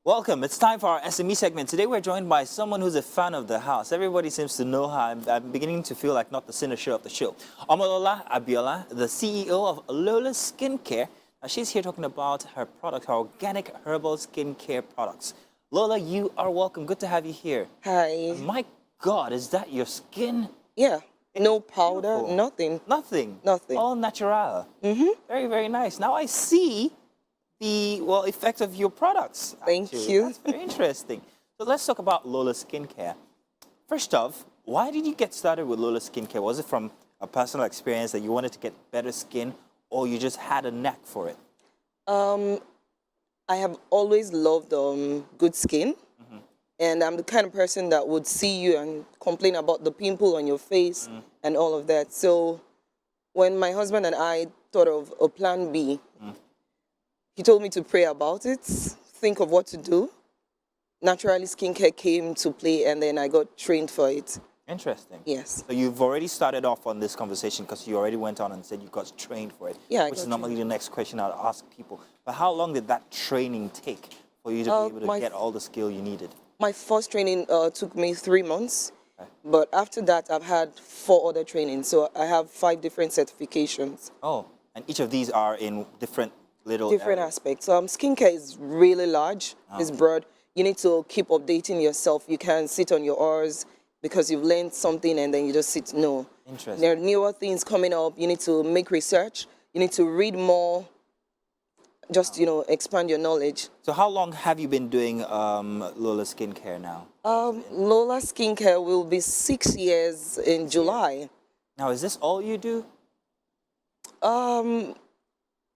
Welcome. It's time for our SME segment. Today we're joined by someone who's a fan of the house. Everybody seems to know her. I'm beginning to feel like not the cynosure of the show. Omolola Abiola, the CEO of Lhola Skincare. Now she's here talking about her product, her organic herbal skincare products. Lola, you are welcome. Good to have you here. Hi. My God, is that your skin? Yeah. No powder, Beautiful. nothing. Nothing. Nothing. All natural. Mm-hmm. Very, very nice. Now I see the effect of your products. Thank Actually. you. That's very interesting. So let's talk about Lhola Skincare. First off, why did you get started with Lhola Skincare? Was it from a personal experience that you wanted to get better skin, or you just had a knack for it? I have always loved good skin. And I'm the kind of person that would see you and complain about the pimple on your face and all of that. So when my husband and I thought of a plan B, he told me to pray about it, think of what to do. Naturally, skincare came to play, and then I got trained for it. Interesting. Yes. So you've already started off on this conversation because you already went on and said you got trained for it. Yeah, I which is got normally the next question I'd ask people. But how long did that training take for you to be able to get all the skill you needed? My first training took me 3 months, but after that, I've had 4 other trainings. So I have 5 different certifications. Oh, and each of these are in different Different areas. aspects. Skincare is really large, it's broad. You need to keep updating yourself. You can't sit on your oars because you've learned something and then you just sit. No. Interesting. There are newer things coming up. You need to make research. You need to read more. Just, expand your knowledge. So how long have you been doing Lhola Skincare now? Lhola Skincare will be 6 years in July. Now, is this all you do?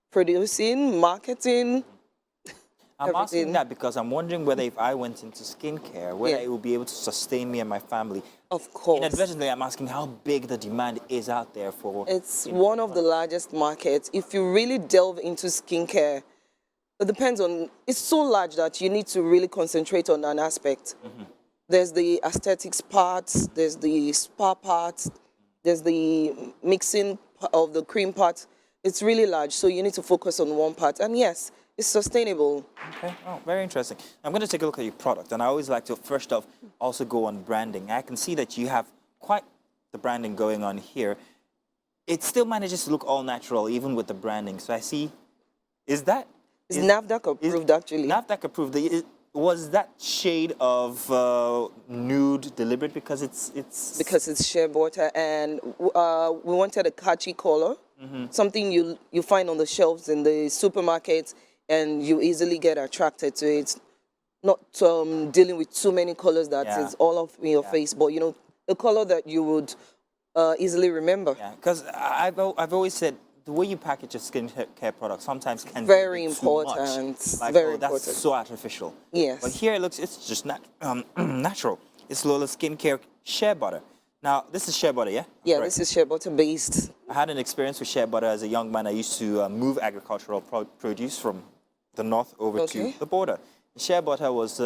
Producing, marketing. I'm asking everything. that because I'm wondering whether if I went into skincare, whether it will be able to sustain me and my family. Of course. Inadvertently, I'm asking how big the demand is out there for. It's one of the largest markets. If you really delve into skincare, it depends on, it's so large that you need to really concentrate on an aspect. There's the aesthetics part, there's the spa part, there's the mixing of the cream part. It's really large, so you need to focus on one part. And yes, it's sustainable. Okay, oh, very interesting. I'm going to take a look at your product, and I always like to first off also go on branding. I can see that you have quite the branding going on here. It still manages to look all natural, even with the branding. So I see, It's NAFDAC approved, actually. NAFDAC approved. Was that shade of nude deliberate because it's Because it's shea butter, and we wanted a catchy color, something you find on the shelves in the supermarket, and you easily get attracted to it. Not dealing with too many colors that is all of your face, but a color that you would easily remember. Yeah, because I've always said the way you package a skincare product sometimes can Very be important. Too much. Like, Very that's important. so artificial. Yes. But here it's just natural. It's Lhola Skincare shea butter. Now, this is shea butter, yeah? Yeah, Correct. this is shea butter based. I had an experience with shea butter as a young man. I used to move agricultural produce from the north over to the border. Shea butter was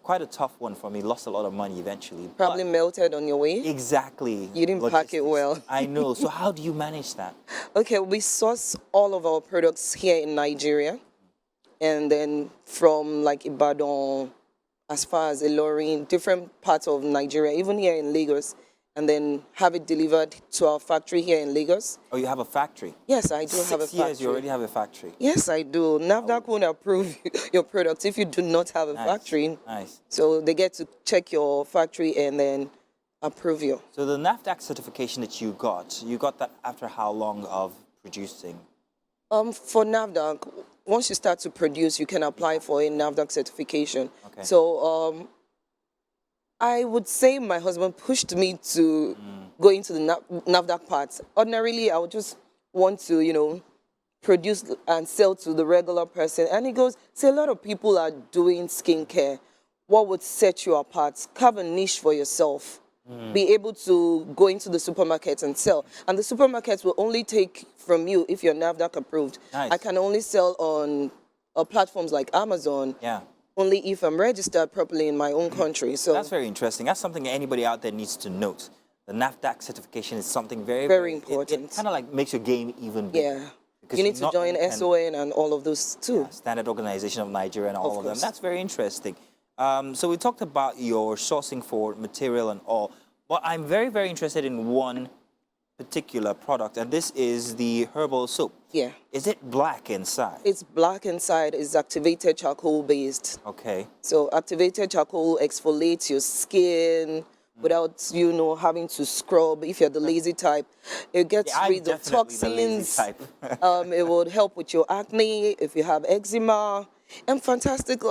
quite a tough one for me. Lost a lot of money eventually. Probably melted on your way. Exactly. You didn't pack it well. I know. So how do you manage that? Okay, we source all of our products here in Nigeria, and then from like Ibadan, as far as Ilorin, different parts of Nigeria, even here in Lagos, and then have it delivered to our factory here in Lagos. Oh, you have a factory? Yes, I do have a factory. 6 years, you already have a factory? Yes, I do. NAFDAC won't approve your products if you do not have a factory. Nice. So they get to check your factory and then approve you. So the NAFDAC certification that you got that after how long of producing? For NAFDAC, once you start to produce, you can apply for a NAFDAC certification. Okay. So I would say my husband pushed me to go into the NAFDAC part. Ordinarily, I would just want to, produce and sell to the regular person. And he goes, see, a lot of people are doing skincare. What would set you apart? Carve a niche for yourself. Be able to go into the supermarket and sell. And the supermarkets will only take from you if you're NAFDAC approved. Nice. I can only sell on platforms like Amazon. Yeah. Only if I'm registered properly in my own country. So that's very interesting. That's something anybody out there needs to note. The NAFDAC certification is something very important. It kind of like makes your game even bigger. Yeah. Because You need to not join only can- SON and all of those too. Yeah, Standard Organization of Nigeria and all of them. course. That's very interesting. So we talked about your sourcing for material and all, but I'm very, very interested in one particular product, and this is the herbal soap. Yeah. Is it black inside? It's black inside. It's activated charcoal based. Okay. So activated charcoal exfoliates your skin without having to scrub. If you're the lazy type, it gets Yeah, I'm rid of definitely the lazy toxins. type. It would help with your acne if you have eczema. And fantastic.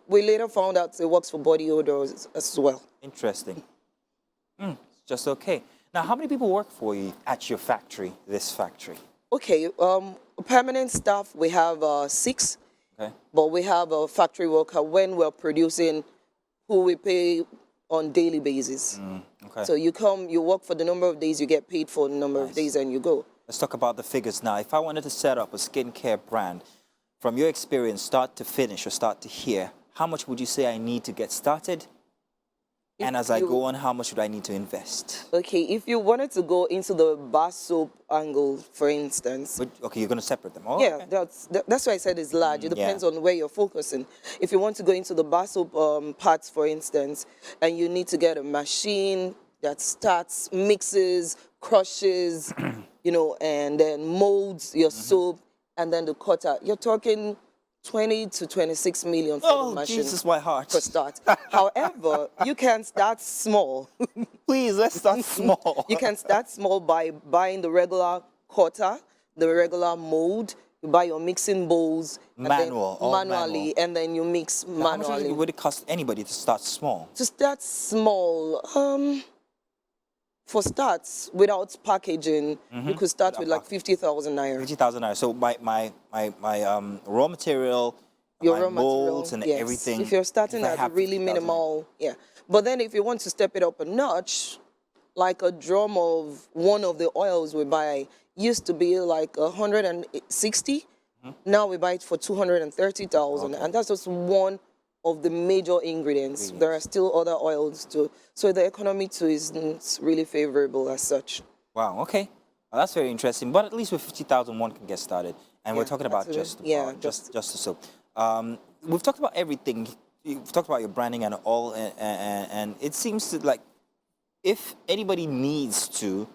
We later found out it works for body odors as well. Interesting. Just okay. Now, how many people work for you at your factory, this factory? Okay. Permanent staff, we have 6. Okay. But we have a factory worker when we're producing who we pay on daily basis. Okay. So you come, you work for the number of days, you get paid for the number of days, and you go. Let's talk about the figures now. If I wanted to set up a skincare brand, from your experience, start to finish or start to here, how much would you say I need to get started? And as I go on, how much would I need to invest? Okay, if you wanted to go into the bar soap angle, for instance. Okay, you're going to separate them all? Yeah, Okay. that's why I said it's large. It depends on where you're focusing. If you want to go into the bar soap parts, for instance, and you need to get a machine that starts, mixes, crushes, and then molds your soap, and then the cutter, you're talking 20 to 26 million for the machine. Jesus, my heart. For start. However, you can start small. Please, let's start small. You can start small by buying the regular cutter, the regular mold. You buy your mixing bowls manually, and then you mix manually. How much would it cost anybody to start small? To start small, for starts without packaging, you could start with like 50,000 naira. 50,000 naira. So my raw material, Your my raw molds material, and yes. everything. If you're starting if I at a have really 50,000 minimal, yeah. But then if you want to step it up a notch, like a drum of one of the oils we buy used to be like 160. Now we buy it for 230,000, and that's just one of the major ingredients. There are still other oils too. So the economy too isn't really favorable as such. Wow, okay. Well, that's very interesting. But at least with 50,000, one can get started. And we're talking about just the soap. We've talked about everything. We've talked about your branding and all, and it seems to like if anybody needs to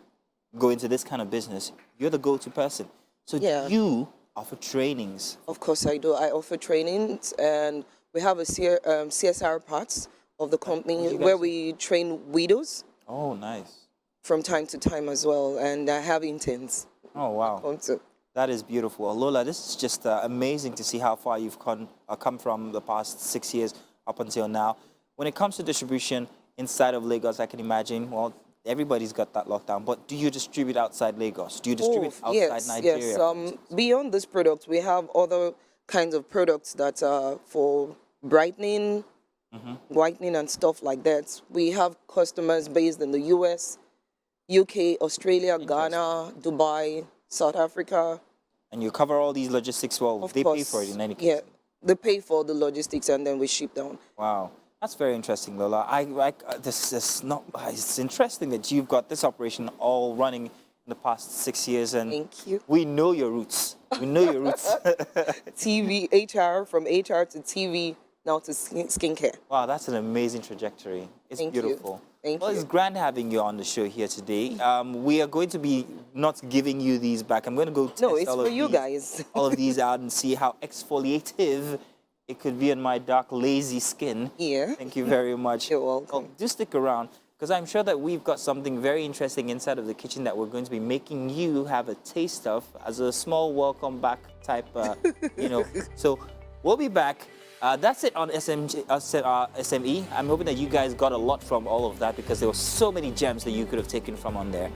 go into this kind of business, you're the go-to person. So do you offer trainings? Of course I do. I offer trainings, and we have a CSR part of the company where we train widows. Oh, nice. From time to time as well, and I have interns. Oh, wow. That is beautiful. Lhola, this is just amazing to see how far you've come from the past 6 years up until now. When it comes to distribution inside of Lagos, I can imagine, well, everybody's got that lockdown, but do you distribute outside Lagos? Do you distribute outside Nigeria? Yes. Beyond this product, we have other kinds of products that are for brightening, whitening and stuff like that. We have customers based in the US, UK, Australia, Ghana, Dubai, South Africa. And you cover all these logistics well. They pay for it in any case. Yeah, they pay for the logistics and then we ship down. Wow. That's very interesting, Lhola. It's interesting that you've got this operation all running in the past 6 years, and thank you. We know your roots. We know your roots. TV, HR, from HR to TV, now to skincare. Wow, that's an amazing trajectory. It's beautiful. Thank you. Well, it's grand having you on the show here today. We are going to be not giving you these back. I'm going to go test No, it's for you guys. all of these out and see how exfoliative it could be on my dark, lazy skin. Yeah. Thank you very much. You're welcome. Well, do stick around, because I'm sure that we've got something very interesting inside of the kitchen that we're going to be making you have a taste of as a small welcome back type, So we'll be back. That's it on SME. I'm hoping that you guys got a lot from all of that, because there were so many gems that you could have taken from on there.